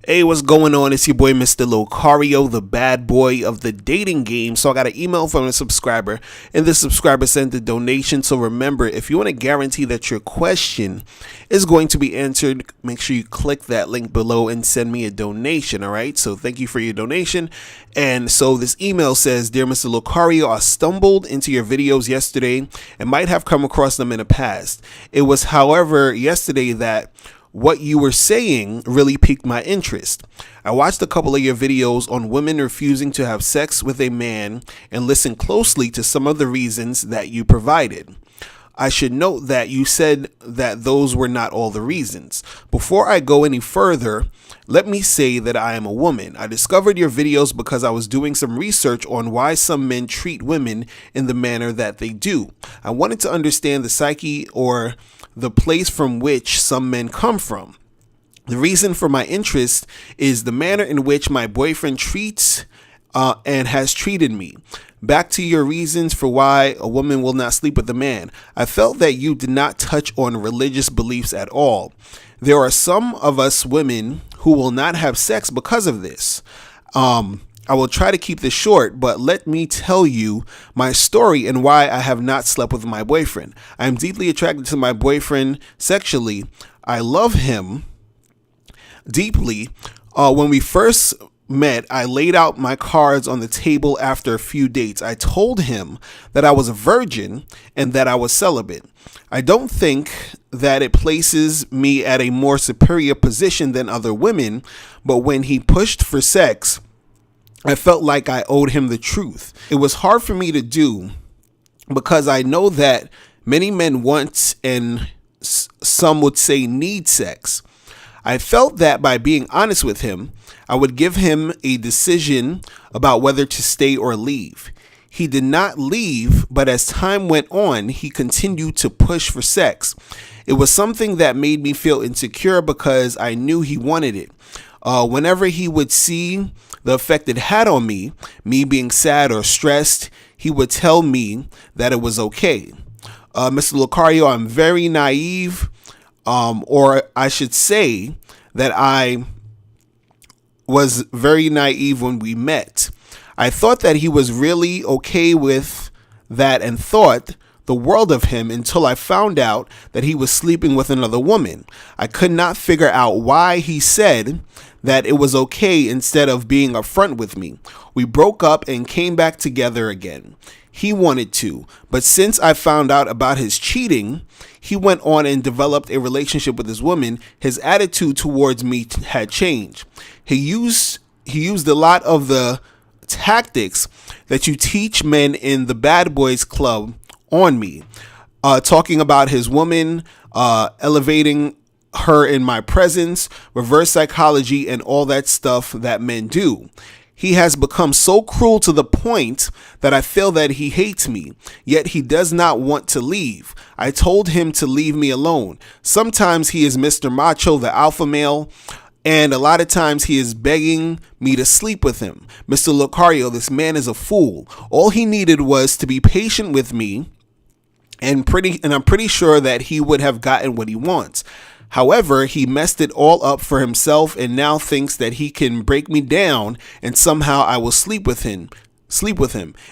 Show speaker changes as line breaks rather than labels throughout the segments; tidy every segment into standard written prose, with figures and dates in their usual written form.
Hey, what's going on? It's your boy, Mr. Locario, the bad boy of the dating game. So I got an email from a subscriber, and this subscriber sent a donation. So remember, if you want to guarantee that your question is going to be answered, make sure you click that link below and send me a donation, all right? So thank you for your donation. And so this email says, Dear Mr. Locario, I stumbled into your videos yesterday and might have come across them in the past. It was, however, yesterday that what you were saying really piqued my interest. I watched a couple of your videos on women refusing to have sex with a man and listened closely to some of the reasons that you provided. I should note that you said that those were not all the reasons. Before I go any further, let me say that I am a woman. I discovered your videos because I was doing some research on why some men treat women in the manner that they do. I wanted to understand the psyche or the place from which some men come from. The reason for my interest is the manner in which my boyfriend treats and has treated me. Back to your reasons for why a woman will not sleep with a man. I felt that you did not touch on religious beliefs at all. There are some of us women who will not have sex because of this. I will try to keep this short, but let me tell you my story and why I have not slept with my boyfriend. I am deeply attracted to my boyfriend sexually. I love him deeply. When we first met, I laid out my cards on the table after a few dates. I told him that I was a virgin and that I was celibate. I don't think that it places me at a more superior position than other women, but when he pushed for sex, I felt like I owed him the truth. It was hard for me to do because I know that many men want and some would say need sex. I felt that by being honest with him, I would give him a decision about whether to stay or leave. He did not leave, but as time went on, he continued to push for sex. It was something that made me feel insecure because I knew he wanted it. Whenever he would see the effect it had on me being sad or stressed, he would tell me that it was okay. Mr. Locario, I'm very naive, or I should say that I was very naive when we met. I thought that he was really okay with that and thought the world of him until I found out that he was sleeping with another woman. I could not figure out why he said that it was okay instead of being upfront with me. We broke up and came back together again. He wanted to, but since I found out about his cheating, he went on and developed a relationship with his woman. His attitude towards me had changed. He used a lot of the tactics that you teach men in the Bad Boys Club on me, talking about his woman, elevating her in my presence, reverse psychology, and all that stuff that men do. He has become so cruel to the point that I feel that he hates me, yet he does not want to leave. I told him to leave me alone. Sometimes he is Mr. Macho, the alpha male, and a lot of times he is begging me to sleep with him. Mr. Locario, this man is a fool. All he needed was to be patient with me, and I'm pretty sure that he would have gotten what he wants. However, he messed it all up for himself and now thinks that he can break me down and somehow I will sleep with him.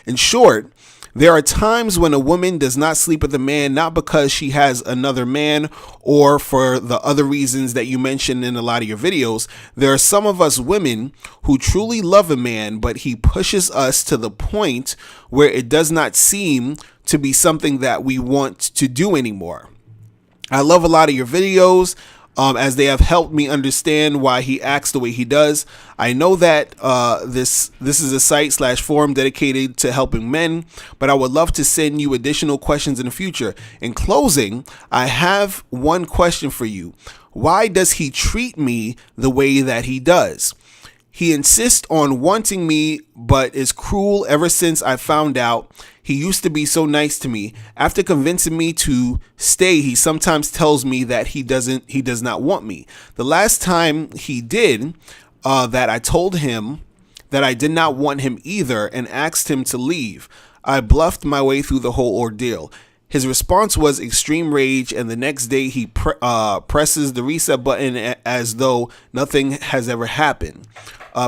In short, there are times when a woman does not sleep with a man, not because she has another man or for the other reasons that you mentioned in a lot of your videos. There are some of us women who truly love a man, but he pushes us to the point where it does not seem to be something that we want to do anymore. I love a lot of your videos as they have helped me understand why he acts the way he does. I know that this is a site/forum dedicated to helping men, but I would love to send you additional questions in the future. In closing, I have one question for you. Why does he treat me the way that he does? He insists on wanting me, but is cruel ever since I found out. He used to be so nice to me. After convincing me to stay, he sometimes tells me that he does not want me. The last time he did that, I told him that I did not want him either and asked him to leave. I bluffed my way through the whole ordeal. His response was extreme rage, and the next day he presses the reset button as though nothing has ever happened.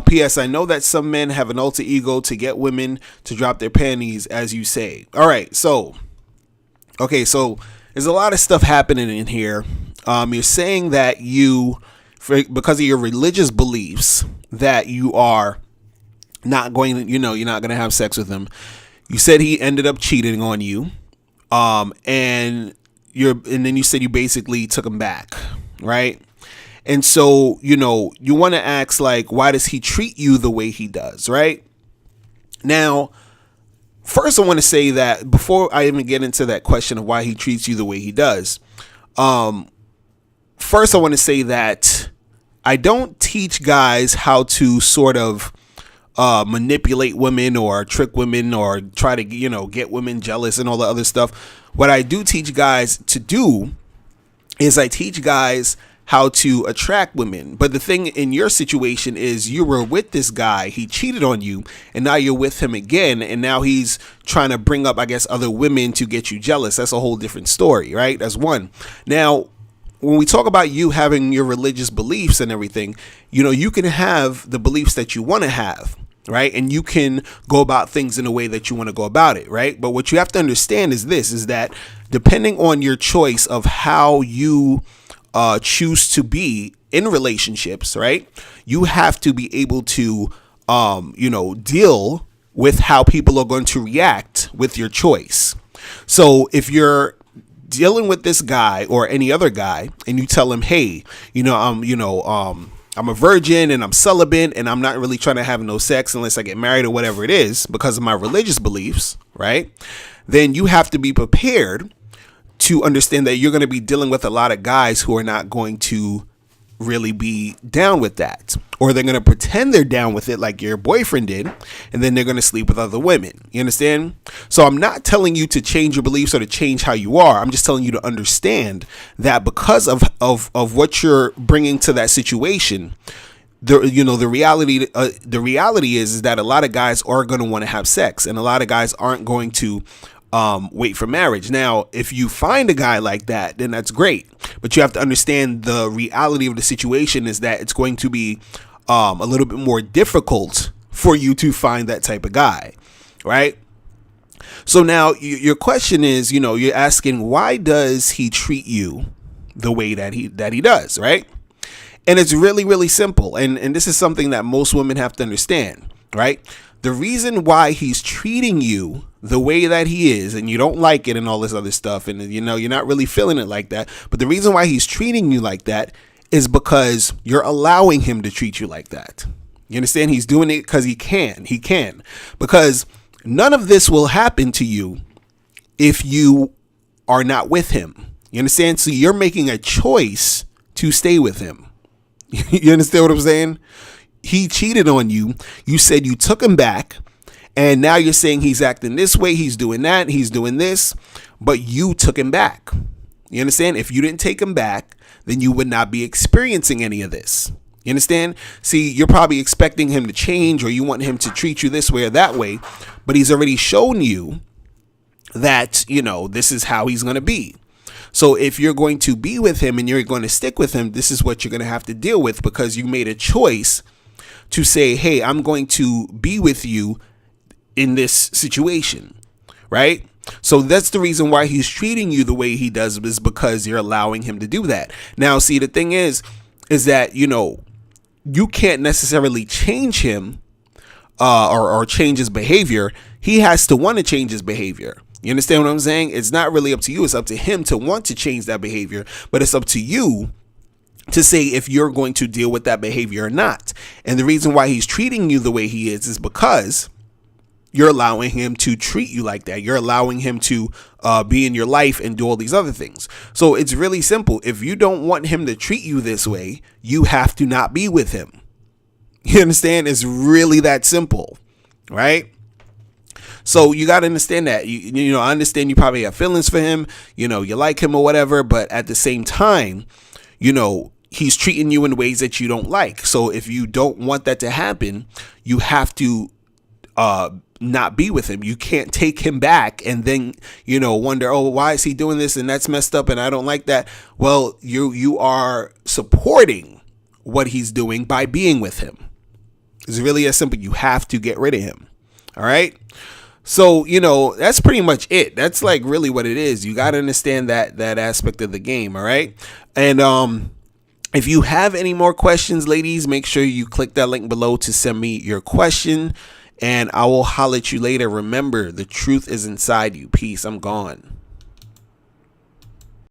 P.S. I know that some men have an alter ego to get women to drop their panties, as you say. All right, so there's a lot of stuff happening in here. You're saying that because of your religious beliefs, that you are not going to, you're not going to have sex with him. You said he ended up cheating on you. And then you said you basically took him back, right? And so, you want to ask, like, why does he treat you the way he does, right? Now, first, I want to say that before I even get into that question of why he treats you the way he does, first, I want to say that I don't teach guys how to sort of manipulate women or trick women or try to, get women jealous and all the other stuff. What I do teach guys to do is I teach guys how to attract women. But the thing in your situation is you were with this guy, he cheated on you, and now you're with him again, and now he's trying to bring up, I guess, other women to get you jealous. That's a whole different story, right? That's one. Now, when we talk about you having your religious beliefs and everything, you can have the beliefs that you want to have, right? And you can go about things in a way that you want to go about it, right? But what you have to understand is that depending on your choice of how you choose to be in relationships, right, you have to be able to, deal with how people are going to react with your choice. So if you're dealing with this guy or any other guy and you tell him, hey, I'm a virgin and I'm celibate and I'm not really trying to have no sex unless I get married or whatever it is because of my religious beliefs, right? Then you have to be prepared to understand that you're going to be dealing with a lot of guys who are not going to really be down with that, or they're going to pretend they're down with it like your boyfriend did, and then they're going to sleep with other women. You understand? So I'm not telling you to change your beliefs or to change how you are. I'm just telling you to understand that because of what you're bringing to that situation, the reality is that a lot of guys are going to want to have sex, and a lot of guys aren't going to wait for marriage. Now, if you find a guy like that, then that's great. But you have to understand the reality of the situation is that it's going to be a little bit more difficult for you to find that type of guy, right? So now your question is, you're asking, why does he treat you the way that he does, right? And it's really, really simple. And this is something that most women have to understand, right? The reason why he's treating you the way that he is, and you don't like it and all this other stuff, and you're not really feeling it like that, but the reason why he's treating you like that is because you're allowing him to treat you like that. You understand? He's doing it because he can, because none of this will happen to you if you are not with him. You understand? So you're making a choice to stay with him. You understand what I'm saying? He cheated on you. You said you took him back. And now you're saying he's acting this way, he's doing that, he's doing this, but you took him back. You understand? If you didn't take him back, then you would not be experiencing any of this. You understand? See, you're probably expecting him to change, or you want him to treat you this way or that way, but he's already shown you that, this is how he's going to be. So if you're going to be with him and you're going to stick with him, this is what you're going to have to deal with, because you made a choice to say, hey, I'm going to be with you in this situation, right? So that's the reason why he's treating you the way he does, is because you're allowing him to do that. Now, see, the thing is that, you can't necessarily change him or change his behavior. He has to want to change his behavior. You understand what I'm saying? It's not really up to you. It's up to him to want to change that behavior, but it's up to you to say if you're going to deal with that behavior or not. And the reason why he's treating you the way he is because you're allowing him to treat you like that. You're allowing him to be in your life and do all these other things. So it's really simple. If you don't want him to treat you this way, you have to not be with him. You understand? It's really that simple, right? So you got to understand that. I understand you probably have feelings for him. You like him or whatever. But at the same time, he's treating you in ways that you don't like. So if you don't want that to happen, you have to not be with him. You can't take him back and then, wonder, oh, why is he doing this? And that's messed up and I don't like that. Well, you are supporting what he's doing by being with him. It's really as simple. You have to get rid of him. All right. So, that's pretty much it. That's like really what it is. You got to understand that aspect of the game. All right. And if you have any more questions, ladies, make sure you click that link below to send me your question, and I will holler at you later. Remember, the truth is inside you. Peace. I'm gone.